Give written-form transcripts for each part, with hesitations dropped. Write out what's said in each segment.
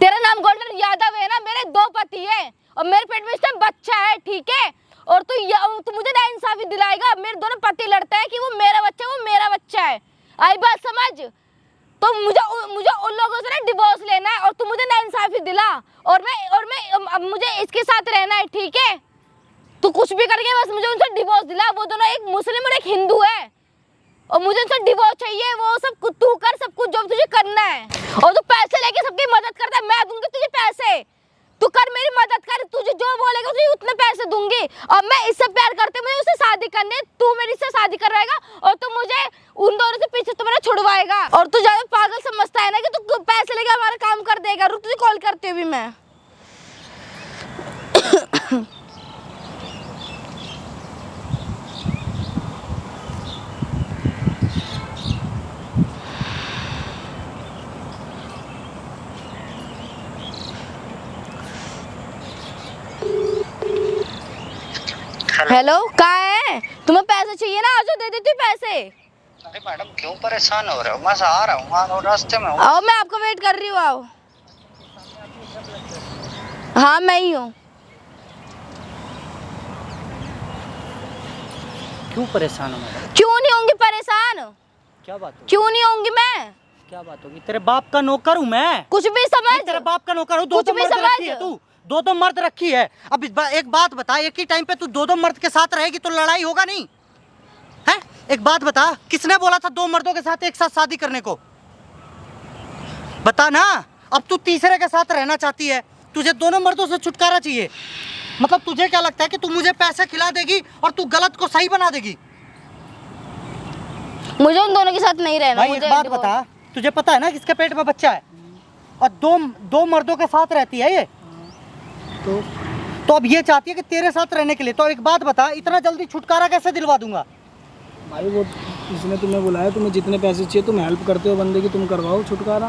तेरा नाम गोल्डन यादव है ना, मेरे 2 पति है और मेरे पेट में इस टाइम बच्चा है, ठीक है। और तू मुझे ना इंसाफी दिलाएगा, मेरे दोनों पति लड़ते हैं कि वो मेरा बच्चा है, वो मेरा बच्चा है। आई बात समझ? तो मुझे उन लोगों से ना डिवोर्स लेना है और तू मुझे ना इंसाफी दिला, और मैं अब मुझे इसके साथ रहना है, ठीक है। तू कुछ भी करके बस मुझे उनसे डिवोर्स दिला। वो दोनों एक मुस्लिम और एक हिंदू है और मुझे उनसे डिवोर्स चाहिए। वो सब तू कर, सब कुछ जो तुझे करना है। और तू पैसे लेके सबकी मदद करता है, मैं दूंगी तुझे पैसे, तू कर मेरी मदद कर, तुझे जो बोलेगा तुझे उतने पैसे दूंगी। और मैं इससे प्यार करती हूँ, मुझे उससे शादी करनी है, तू मेरी से शादी कराएगा और तू मुझे उन दोनों से पीछे तो मेरा छुड़वाएगा। और तू ज्यादा पागल समझता है ना कि तू पैसे लेके हमारा काम कर देगा। रुक, तुझे कॉल करती हूँ मैं। हेलो, कहाँ है? तुम्हें पैसे चाहिए ना, आजो दे देती हूँ पैसे। अरे मैडम क्यों परेशान हो रहे हो? मैं आ रहा हूँ, हाँ रास्ते में हूँ। आओ, मैं आपको वेट कर रही हूँ, आओ। हाँ मैं ही हूँ। क्यों परेशान हो मैडम? क्यों नहीं होंगी परेशान? क्या बात होगी? क्यों नहीं होंगी मैं? क्या बात होगी? तेरे बाप का नौकर हूँ मैं। कुछ भी समझ। तेरे बाप का नौकर हूँ। दो मर्द रखी है तू, 2 मर्द रखी है। अब एक बात बता, एक ही टाइम पे तू 2 मर्द के साथ रहेगी तो लड़ाई होगा नहीं है? एक बात बता, किसने बोला था 2 मर्दों के साथ एक साथ शादी करने को? बता ना। अब तू तीसरे के साथ रहना चाहती है, तुझे दोनों मर्दों से छुटकारा चाहिए। मतलब तुझे क्या लगता है कि तू मुझे पैसे खिला देगी और तू गलत को सही बना देगी? मुझे उन दोनों के साथ नहीं रहना। भाई एक बात बता, तुझे पता है ना किसके पेट में बच्चा है और दो मर्दों के साथ रहती है ये, तो अब ये चाहती है कि तेरे साथ रहने के लिए। तो एक बात बता, इतना जल्दी छुटकारा कैसे दिलवा दूंगा? भाई वो इसने तुम्हें बुलाया, तुम्हें जितने पैसे चाहिए तुम हेल्प करते हो बंदे की, तुम करवाओ छुटकारा,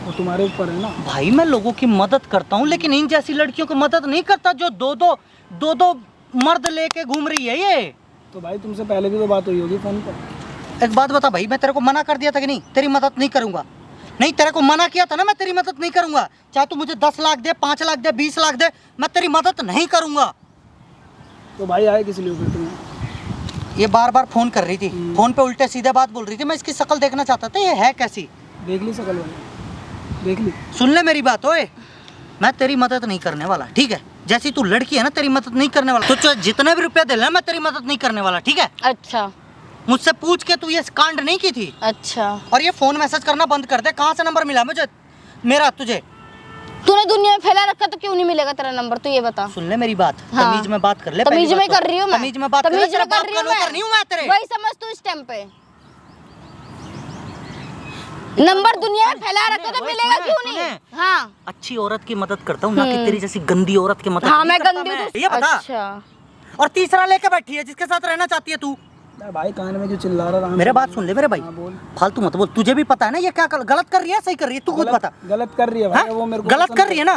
वो तुम्हारे ऊपर है ना। भाई मैं लोगों की मदद करता हूँ, लेकिन इन जैसी लड़कियों की मदद नहीं करता जो दो मर्द लेके घूम रही है ये। तो भाई तुमसे पहले भी तो बात हुई होगी फोन पर। एक बात बता भाई, मैं तेरे को मना कर दिया था कि नहीं तेरी मदद नहीं करूंगा? नहीं, तेरे को मना किया था ना मैं तेरी मदद नहीं करूंगा। चाहे तू मुझे 10 लाख दे, 5 लाख दे, 20 लाख दे, मैं तेरी मदद नहीं करूंगा। तो भाई आए किस लिए फिर तुम्हें? ये बार बार फोन कर रही थी, फोन पे उल्टे सीधे बात बोल रही थी। मैं इसकी शक्ल देखना चाहता था, ये है कैसी। देख ली शक्ल वाली, देख ली। सुन ले मेरी बात, ओए मैं तेरी मदद नहीं करने वाला, ठीक है? जैसी तू लड़की है ना, तेरी मदद नहीं करने वाला। तो जितने भी रुपए दे ले, मैं तेरी मदद नहीं करने वाला, ठीक है? अच्छा, मुझसे पूछ के तू ये कांड नहीं की थी। अच्छा। और ये फोन मैसेज करना बंद कर दे। कहाँ से नंबर मिला मुझे मेरा तुझे? तूने दुनिया में फैला रखा तो क्यों नहीं मिलेगा तेरा नंबर? तू ये बता। सुन ले मेरी बात, हाँ। तमीज में बात कर ले। तमीज में कर रही हूँ मैं, तमीज में बात कर ले। तेरा बाप का नौकर नहीं हूँ मैं तेरे। वही समझ तू इस टाइम पे। नंबर दुनिया में फैला रखा तो मिलेगा क्यों नहीं? हाँ, अच्छी औरत की मदद करता हूँ, ना कि तेरी जैसी गंदी औरत की मदद। हाँ नहीं मैं करता गंदी हूँ। ये बता। अच्छा। और तीसरा लेके बैठी है जिसके साथ रहना चाहती है तू। भाई कान में जो चिल्ला रहा था। मेरे बात सुन ले मेरे भाई, फालतू मत बोल। तुझे भी पता है ना ये क्या गलत कर रही है, सही कर रही है? तू खुद बता। गलत कर रही है भाई, वो मेरे को गलत कर रही है ना।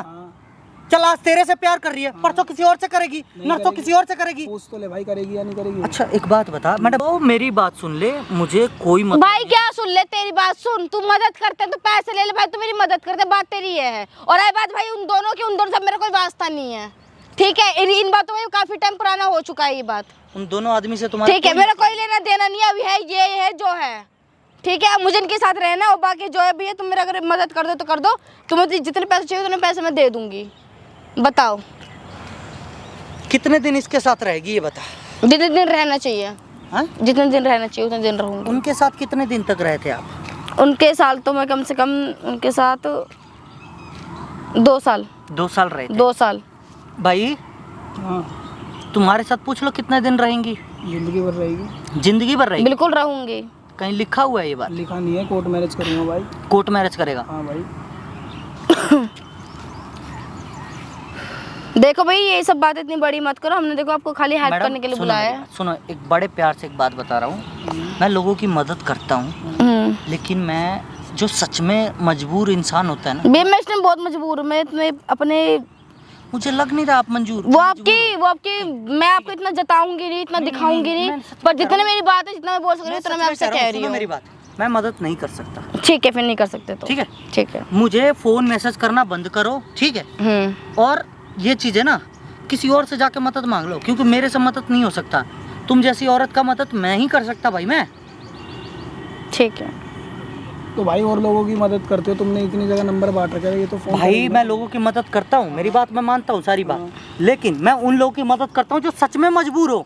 चल आज तेरे से प्यार कर रही है, परसों किसी और से करेगी, नरसों किसी और से करेगी। पूछ तो ले भाई, करेगी या नहीं करेगी? अच्छा एक बात बता मैडम, वो मेरी बात सुन ले, मुझे कोई मत। भाई क्या सुन ले, तेरी बात सुन। तू मदद करते तो पैसे ले ले भाई, तू मेरी मदद करते, बात तेरी ये है। और ये बात भाई उन दोनों से मेरा कोई वास्ता नहीं है, ठीक है? इन बातों में काफी टाइम पुराना हो चुका है ये बात। उन दोनों आदमी से तुम्हारा ठीक है, मेरा कोई लेना देना नहीं है। अभी है ये है जो है, ठीक है? मुझे इनके साथ रहना और बाकी जो है भी है, तुम मेरा अगर मदद कर दो तो कर दो। तुम्हें जितने पैसे चाहिए उतने पैसे मैं दे दूंगी। बताओ कितने दिन इसके साथ रहेगी ये बता। जितने दिन रहना चाहिए। हाँ? जितने दिन रहना चाहिए उतने दिन रहूंगी। उनके साथ कितने दिन तक रहे थे आप? उनके साथ तो मैं कम से कम उनके साथ 2 साल। 2 साल रहे थे। 2 साल। भाई हाँ, तुम्हारे साथ पूछ लो कितने दिन रहेंगी? जिंदगी भर रहेगी। जिंदगी भर रहेगी? बिल्कुल रहूंगी। कहीं लिखा हुआ है ये बात? लिखा नहीं है, कोर्ट मैरिज करूँगा भाई। कोर्ट मैरिज करेगा? हाँ भाई। देखो भाई, ये सब बात इतनी बड़ी मत करो। हमने देखो आपको खाली हेल्प करने के लिए बुलाया है। सुनो, एक बड़े प्यार से एक बात बता रहा हूँ। मैं लोगों की मदद करता हूँ, लेकिन मैं जो सच में मजबूर इंसान होता है ना, मैं इसमें बहुत मजबूर हूँ। मैं इतने अपने, मुझे लग नहीं रहा आप मंजूर। वो आपकी मैं आपको इतना जताऊंगी नहीं, इतना दिखाऊंगी नहीं, पर जितने मेरी बात है, जितना मैं बोल सकती हूँ उतना मैं आपसे कह रही हूँ। मेरी बात, मैं मदद नहीं कर सकता। ठीक है, फिर नहीं कर सकते तो ठीक है? ठीक है। मुझे फोन मैसेज करना बंद करो, ठीक है? और ये चीजें ना किसी और से जाके मदद मांग लो, क्योंकि मेरे से मदद नहीं हो सकता। तुम जैसी औरत का मदद मैं ही कर सकता भाई, मैं। ठीक है। तो भाई और लोगों की मदद करते हो, तुमने इतनी जगह नंबर बांट रखा है, ये तो फोन भाई मैं लोगों की मदद करता हूँ, मेरी बात मैं मानता हूँ सारी बात, लेकिन मैं उन लोगों की मदद करता हूँ जो सच में मजबूर हो,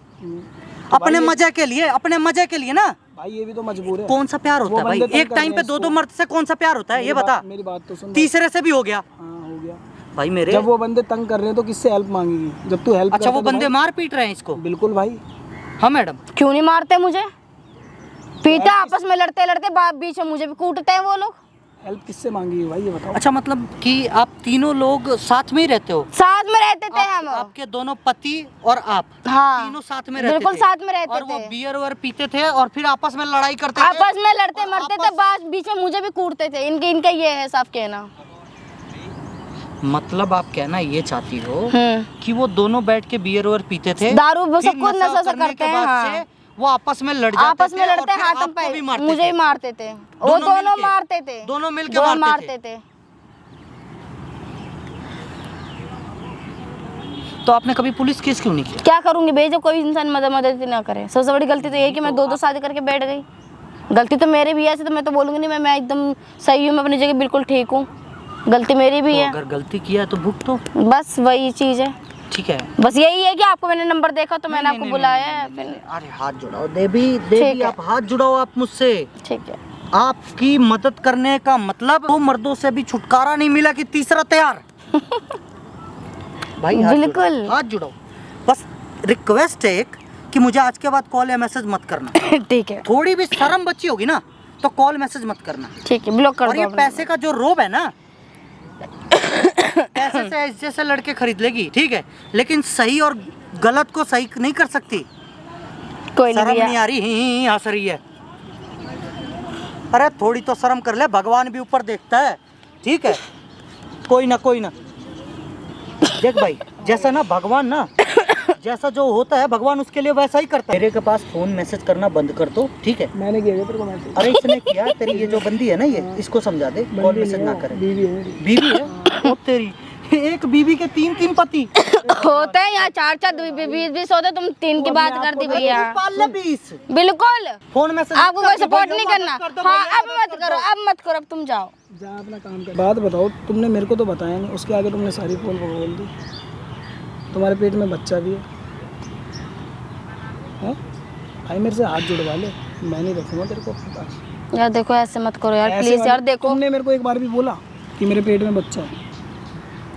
अपने मजे के लिए, अपने मजे के लिए ना। भाई ये भी तो मजबूर है। कौन सा प्यार होता है भाई? एक टाइम पे 2-2 मर्द से कौन सा प्यार होता है, ये बता। मेरी बात तो सुन। तीसरे से भी हो गया। हाँ हो गया भाई मेरे। जब वो बंदे तंग कर रहे हैं तो किससे हेल्प मांगेगी जब तू हेल्प। अच्छा वो बंदे मार पीट रहे हैं इसको? बिल्कुल भाई। हाँ मैडम। क्यों नहीं मारते मुझे? पीते आपस में लड़ते लड़ते बीच में मुझे भी कूटते हैं वो लोग। हेल्प किससे मांगी भाई ये बताओ। अच्छा मतलब कि आप तीनों लोग साथ में ही रहते हो? साथ में रहते थे हम। आपके दोनों पति और आप? हाँ, तीनों साथ में रहते बिल्कुल थे? साथ में रहते और वो थे। बियर और पीते थे और फिर आपस में लड़ाई करते थे? आपस में लड़ते मरते थे, बीच में मुझे भी कूटते थे। इनका ये है साफ कहना। मतलब आप कहना ये चाहती हो कि वो दोनों बैठ के बियर और पीते थे, दारू फिर सब कुछ नशा से करते हैं। हाँ। वो आपस में लड़ जाते आपस में थे लड़ते और फिर हाथों आपको भी पे मारते मुझे थे। ही मारते थे। वो दोनों मारते थे, दोनों मिलके मारते थे। तो आपने कभी पुलिस केस क्यों नहीं किया? क्या करूंगी भाई, जब कोई इंसान मदद ही ना करे। सबसे बड़ी गलती तो ये है कि मैं 2-2 शादी करके बैठ गई। गलती तो मेरी भी है, ऐसे तो मैं तो बोलूंगी नहीं मैं एकदम सही हूँ, मैं अपनी जगह बिल्कुल ठीक हूँ। गलती मेरी भी है। अगर गलती किया है तो भुगतो। बस वही चीज है। ठीक है, बस यही है कि आपको मैंने नंबर देखा तो मैंने आपको बुलाया है। अरे हाथ जुड़ाओ देवी, आप हाथ जुड़ाओ आप मुझसे। ठीक है। आपकी मदद करने का मतलब वो मर्दों से भी छुटकारा नहीं मिला कि तीसरा तैयार। भाई बिल्कुल हाथ जुड़ाओ। बस रिक्वेस्ट है एक कि मुझे आज के बाद कॉल या मैसेज मत करना। ठीक है। थोड़ी भी शर्म बची होगी ना तो कॉल मैसेज मत करना। ठीक है, ब्लॉक कर दो। और ये पैसे का जो रोब है ना, पैसे से जैसे लड़के खरीद लेगी, ठीक है, लेकिन सही और गलत को सही नहीं कर सकती। कोई शर्म नहीं आ रही, ही हंस रही है। अरे थोड़ी तो शर्म कर ले, भगवान भी ऊपर देखता है, ठीक है? कोई ना देख भाई, जैसा ना भगवान ना जैसा जो होता है भगवान उसके लिए वैसा ही करता है। मेरे के पास फोन मैसेज करना बंद कर दो, ठीक है? मैंने किया तेरे को मैसेज? अरे इसने किया, तेरी ये जो बंदी है ना, ये इसको समझा दे कॉल मैसेज ना करे। बीवी है मेरी। बीवी है? ओ तेरी, एक बीवी के 3 पति होते हैं यहाँ। 4-4 20 होते, तुम 3 की बात कर दी भैया। पाल ले 20। बिल्कुल फोन मैसेज आपको कोई सपोर्ट नहीं करना। हाँ अब मत करो, अब तुम जाओ। जा अपना काम कर। बात बताओ, तुमने मेरे को तो बताया नहीं, उसके आगे तुमने सारी पोल बोल दी। तुम्हारे पेट में बच्चा भी है? भाई मेरे से हाथ जुड़वा ले, मैं नहीं रखूंगा तेरे को अपने पास। यार देखो ऐसे मत करो यार, प्लीज यार। देखो तुमने मेरे को एक बार भी बोला कि मेरे पेट में बच्चा है?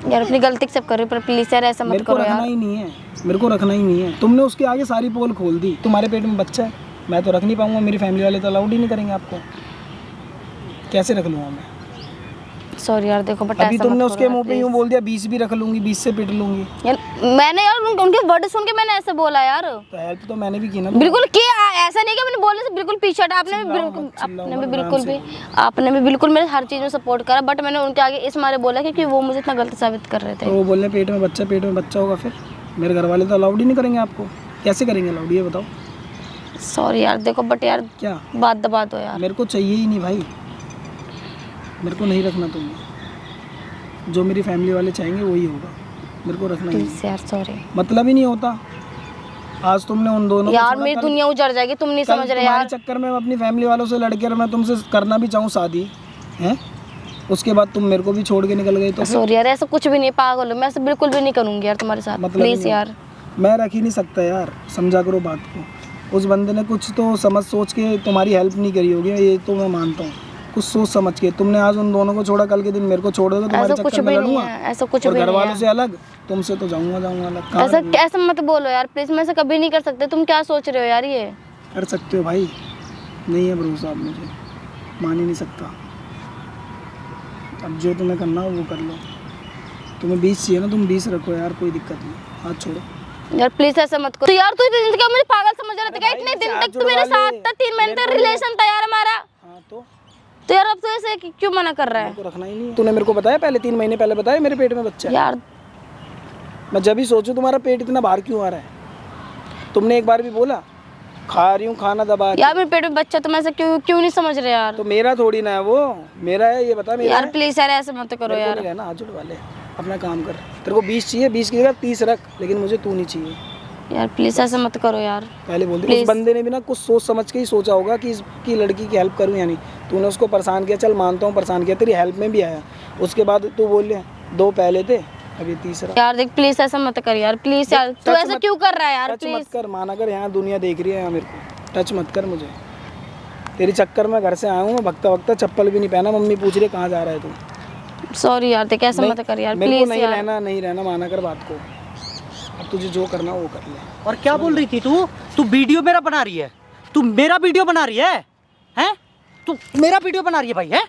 यार अपनी गलती सब कर रही, पर प्लीज यार ऐसा मत करो यार। रखना ही नहीं है, मेरे को रखना ही नहीं है। तुमने उसके आगे सारी पोल खोल दी। तुम्हारे पेट में बच्चा है, मैं तो रख नहीं पाऊंगा, मेरी फैमिली वाले तो अलाउड ही नहीं करेंगे आपको। कैसे रख लूँगा मैं? सॉरी यार, देखो बट अभी तुमने उसके मुंह पे यूं बोल दिया 20 भी रख लूंगी, 20 से पिट लूंगी। यार मैंने यार उनके वर्ड सुन के मैंने ऐसे बोला यार। तो हेल्प तो मैंने भी की ना। बिल्कुल किया, ऐसा नहीं कि मैंने बोलने से बिल्कुल पीछे हटा। आपने भी बिल्कुल मेरे हर चीज में सपोर्ट करा, बट मैंने उनके आगे इस मारे बोला क्योंकि वो मुझे इतना गलत साबित कर रहे थे। तो वो बोलने पेट में बच्चा होगा, फिर मेरे घर वाले तो अलाउड ही नहीं करेंगे आपको। कैसे करेंगे अलाउड, ये बताओ? सॉरी यार, देखो बट यार क्या बात दबा दो यार। मेरे को चाहिए ही नहीं भाई, मेरे को नहीं रखना। तुमने जो मेरी फैमिली वाले चाहेंगे वही होगा, मेरे को रखना ही प्लीज यार, सॉरी। मतलब ही नहीं होता। आज तुमने उन दोनों यार मेरी दुनिया उजड़ जाएगी, तुम नहीं समझ रहे यार। चक्कर में अपनी फैमिली वालों से लड़के मैं तुमसे करना भी चाहूँ शादी है, उसके बाद तुम मेरे को भी छोड़ के निकल गए। तो सॉरी यार, ऐसा कुछ भी नहीं, पागल हो मैं, ऐसा बिल्कुल भी नहीं करूंगी यार तुम्हारे साथ। मतलब प्लीज यार, मैं रख ही नहीं सकता यार, समझा करो बात को। उस बंदे ने कुछ तो समझ सोच के तुम्हारी हेल्प नहीं करी होगी, ये तो मैं मानता हूँ। कुछ सोच समझ के तुमने आज उन दोनों को छोड़ा, कल के दिन मेरे को छोड़ दोगे, तुम्हारे चक्कर में लड़ूंगा। ऐसा कुछ भी नहीं है। घर वालों से अलग, तुमसे तो जाऊंगा अलग। ऐसा मत बोलो यार प्लीज, मैं ऐसा कभी नहीं कर सकते। तुम क्या सोच रहे हो यार? ये कर सकते हो भाई, नहीं है भरोसा आप मुझे, मान ही नहीं सकता। अब जो तुम्हें करना हो वो कर लो। तुम्हें 20 चाहिए ना, तुम 20 रखो यार, कोई दिक्कत नहीं, हाथ छोड़ो यार प्लीज ऐसा मत करो। तो यार तू इतने दिन क्या मुझे पागल समझ रहा था क्या? इतने दिन तक तू मेरे साथ था, 3 महीने तक रिलेशन था यार हमारा। हाँ तो यार अब तो ऐसे क्यों मना कर रहा है? तो रखना ही नहीं है। तूने मेरे को बताया पहले, 3 महीने पहले बताया मेरे पेट में बच्चा है। यार मैं जब भी सोचूं तुम्हारा पेट इतना बाहर क्यों आ रहा है, तुमने एक बार भी बोला? खा रही हूँ खाना दबा के। यार मेरे पेट में बच्चा, तुम ऐसा क्यों क्यों नहीं समझ रहे यार? तो मेरा थोड़ी ना है वो, मेरा है, ये बता मेरा यार है। प्लीज यार ऐसे मत करो मेरे को यार। नहीं रहना, हाथ जुड़ वाले, अपना काम कर। तेरे को 20 चाहिए, 20 की जगह 30 रख, लेकिन मुझे तू नहीं चाहिए। यार प्लीज ऐसे मत करो यार। पहले बोल दी। उस Please। बंदे ने भी ना कुछ सोच समझ के ही सोचा होगा कि इसकी लड़की की हेल्प करूँ या नहीं। तूने उसको परेशान किया, चल मानता हूँ परेशान किया, तेरी हेल्प में भी आया। उसके बाद तू बोल ले 2 पहले थे, अभी तीसरा। यार देख प्लीज ऐसा मत कर यार, प्लीज यार। तू टच ऐसा मत- क्यों कर रहा है यार? टच प्लीज मत कर, माना कर, यहाँ दुनिया देख रही है, यहाँ मेरे को टच मत कर मुझे। तेरी चक्कर में घर से आया हूँ मैं, भगता भगता चप्पल भी नहीं पहना, मम्मी पूछ रही है कहाँ जा रहा है तू। सॉरी यार, देख ऐसा मत कर यार मेरे को प्लीज नहीं यार। रहना, नहीं रहना, माना कर बात को। अब तुझे जो करना वो कर ले। और क्या बोल रही थी तू? तू वीडियो मेरा बना रही है, तू मेरा वीडियो बना रही है, हैं? तू मेरा वीडियो बना रही है भाई, है?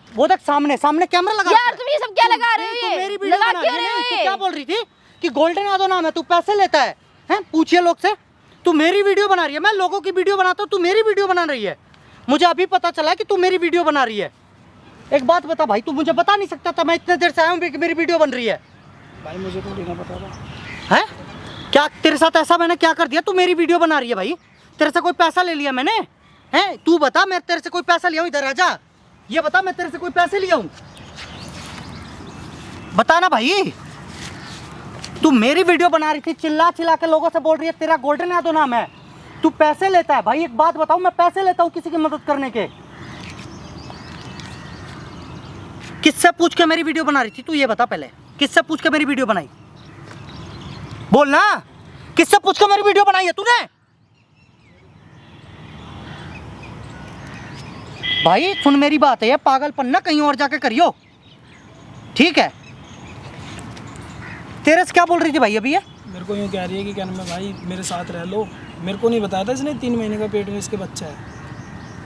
वो देख सामने सामने कैमरा लगा यार तुम ये सब क्या लगा रहे हो? तू ये मेरी वीडियो लगा बना क्यों रही रहे है हो ना? तू ये? क्या बोल रही थी कि गोल्डन यादव नाम है, तू पैसे लेता है, हैं? पूछिए लोग से। तू मेरी वीडियो बना रही है, मैं लोगों की वीडियो बनाता हूँ, तू मेरी वीडियो बना रही है। मुझे अभी पता चला कि तू मेरी वीडियो बना रही है। एक बात बता भाई, तू मुझे बता नहीं सकता था? मैं इतने देर से आया हूँ कि मेरी वीडियो बन रही है, भाई मुझे तो नहीं पता था। हैं? क्या तेरे साथ ऐसा मैंने क्या कर दिया? तू मेरी वीडियो बना रही है भाई, तेरे से कोई पैसा ले लिया मैंने? हैं? तू बता, मैं तेरे से कोई पैसा लिया हूँ? इधर आजा, ये बता, मैं तेरे से कोई पैसे लिया हूँ? बता ना भाई। तू मेरी वीडियो बना रही थी, चिल्ला चिल्ला के लोगों से बोल रही है तेरा गोल्डन यादव नाम है, तू पैसे लेता है? भाई एक बात बताओ, मैं पैसे लेता हूँ किसी की मदद करने के? किससे पूछ के मेरी वीडियो बना रही थी? तू ये बता पहले, किससे पूछ के मेरी वीडियो बनाई? बोल ना, किससे पूछ के मेरी वीडियो बनाई है तूने? भाई सुन मेरी बात है, ये पागलपन ना कहीं और जाके करियो, ठीक है? तेरे से क्या बोल रही थी भाई अभी ये? मेरे को यूँ कह रही है कि क्या नाम है भाई, मेरे साथ रह लो। मेरे को नहीं बताया था इसने 3 महीने का पेट में इसके बच्चा है,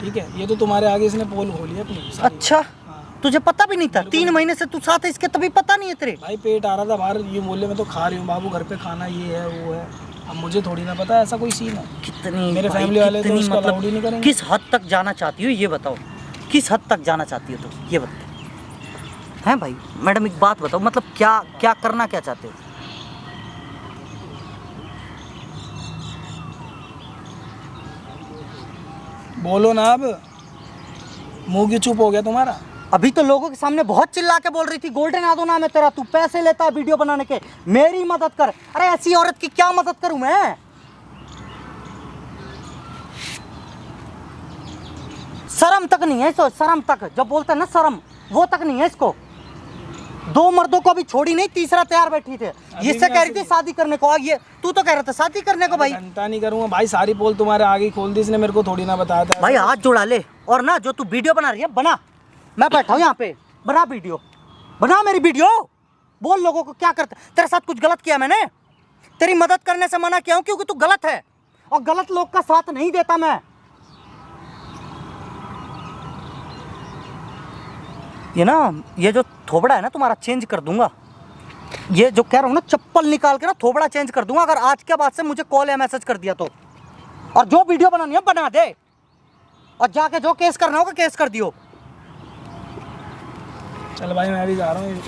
ठीक है? ये तो तुम्हारे आगे इसने पोल खोली है अपनी सारी। अच्छा, हाँ। तुझे पता भी नहीं था? 3 महीने से तू साथ है इसके, तभी पता नहीं है तेरे? भाई पेट आ रहा था बाहर, ये बोले मैं तो खा रही हूँ बाबू, घर पे खाना ये है वो है। अब मुझे थोड़ी ना पता है ऐसा कोई सीन है। कितनी मेरे भाई, फैमिली वाले तो कितनी उसको अलाउड ही नहीं करेंगे। किस हद तक जाना चाहती हो ये बताओ? किस हद तक जाना चाहती हो तुम ये बताओ? हैं भाई, मैडम एक बात बताओ, मतलब क्या क्या करना क्या चाहते हो? बोलो ना, अब मुंह क्यों चुप हो गया तुम्हारा? अभी तो लोगों के सामने बहुत चिल्ला के बोल रही थी गोल्डन यादव नाम है तेरा, तू पैसे लेता है वीडियो बनाने के, मेरी मदद कर। अरे ऐसी औरत की क्या मदद करूं मैं? शर्म तक नहीं है इसको, शर्म तक, जब बोलते हैं ना शर्म, वो तक नहीं है इसको। 2 मर्दों को अभी छोड़ी नहीं, तीसरा तैयार बैठी थे, जिससे कह रही थी शादी करने को। ये तू तो कह रहा था शादी करने को भाई। घंटा नहीं करूँगा भाई, सारी पोल तुम्हारे आगे खोल दी इसने, मेरे को थोड़ी ना बताया था। भाई हाथ जुड़ा ले, और ना जो तू वीडियो बना रही है बना, मैं बैठा हूँ यहाँ पे, बना वीडियो, बना मेरी वीडियो, बोल लोगों को क्या करता। तेरे साथ कुछ गलत किया मैंने? तेरी मदद करने से मना किया हूँ क्योंकि तू गलत है, और गलत लोग का साथ नहीं देता मैं। ये ना, ये जो थोबड़ा है ना तुम्हारा चेंज कर दूंगा, ये जो कह रहा हूँ ना, चप्पल निकाल के ना थोबड़ा चेंज कर दूंगा अगर आज के बाद से मुझे कॉल या मैसेज कर दिया तो। और जो वीडियो बनानी है बना दे, और जाके जो केस करना होगा केस कर दियो। चल भाई मैं भी जा रहा हूँ।